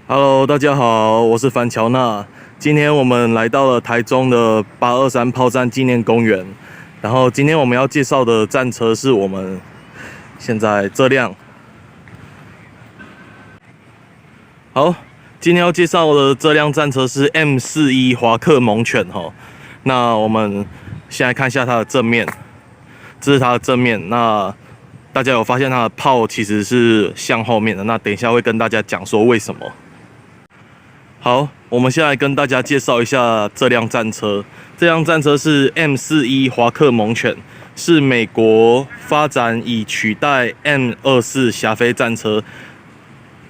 Hello，大家好，我是樊乔纳。今天我们来到了台中的823炮战纪念公园，然后今天我们要介绍的战车是我们现在这辆。好，今天要介绍的这辆战车是 M41华克猛犬哈。那我们先来看一下它的正面，这是它的正面。那大家有发现它的炮其实是向后面的，那等一下会跟大家讲说为什么。好，我们先来跟大家介绍一下这辆战车。这辆战车是 M41华克猛犬，是美国发展以取代 M24霞飞战车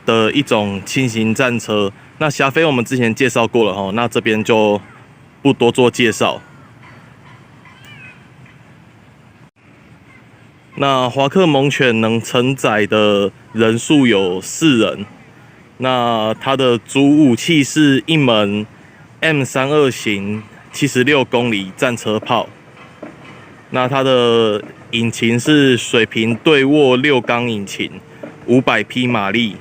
的一种轻型战车。那霞飞我们之前介绍过了哈，那这边就不多做介绍。那华克猛犬能承载的人数有4人。那它的主武器是一门 M32型76公里战车炮。那它的引擎是水平对卧6缸引擎，500匹马力。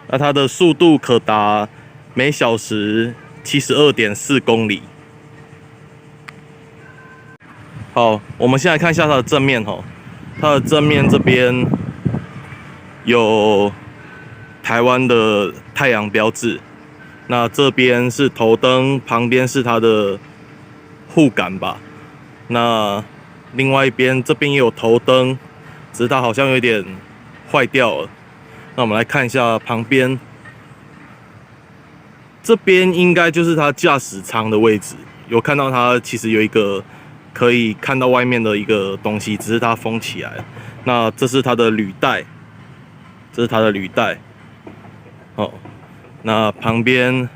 那它的速度可达每小时72.4公里。好，我们先来看一下它的正面哈。它的正面这边有台湾的太阳标志，那这边是头灯，旁边是它的护杆吧。那另外一边这边也有头灯，只是它好像有点坏掉了。那我们来看一下旁边，这边应该就是它驾驶舱的位置，有看到它其实有一个可以看到外面的一个东西，只是它封起来了。那这是它的履带，这是它的履带。哦，那旁边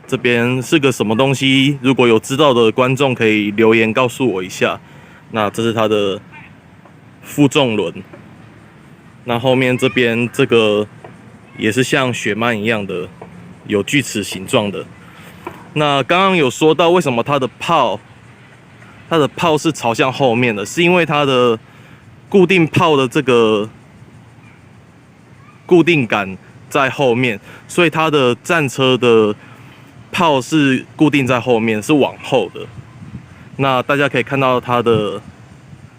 这边是个什么东西？如果有知道的观众可以留言告诉我一下。那这是它的负重轮。那后面这边这个也是像雪曼一样的，有锯齿形状的。那刚刚有说到为什么它的炮是朝向后面的，是因为它的固定炮的这个固定杆在后面，所以它的战车的炮是固定在后面，是往后的。那大家可以看到它的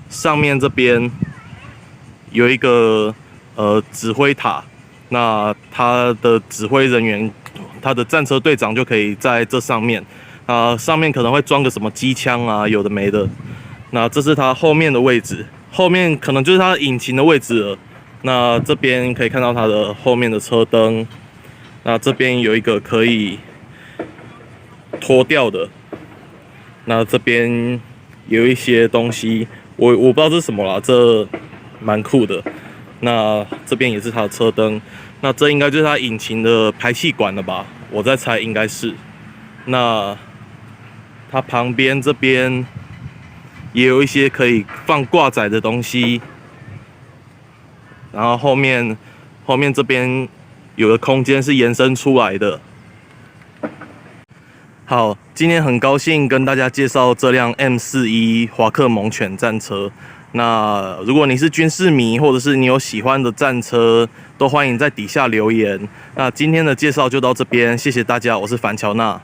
上面这边有一个指挥塔，那它的指挥人员，它的战车队长就可以在这上面。上面可能会装个什么机枪啊，有的没的。那这是它后面的位置，后面可能就是它引擎的位置了。那这边可以看到它的后面的车灯，那这边有一个可以脱掉的。那这边有一些东西，我不知道这是什么啦，这蛮酷的。那这边也是它的车灯，那这应该就是它引擎的排气管了吧？我在猜应该是。那它旁边这边也有一些可以放挂载的东西，然后后面这边有个空间是延伸出来的。好，今天很高兴跟大家介绍这辆 M41华克猛犬战车。那如果你是军事迷，或者是你有喜欢的战车，都欢迎在底下留言。那今天的介绍就到这边，谢谢大家，我是樊乔纳。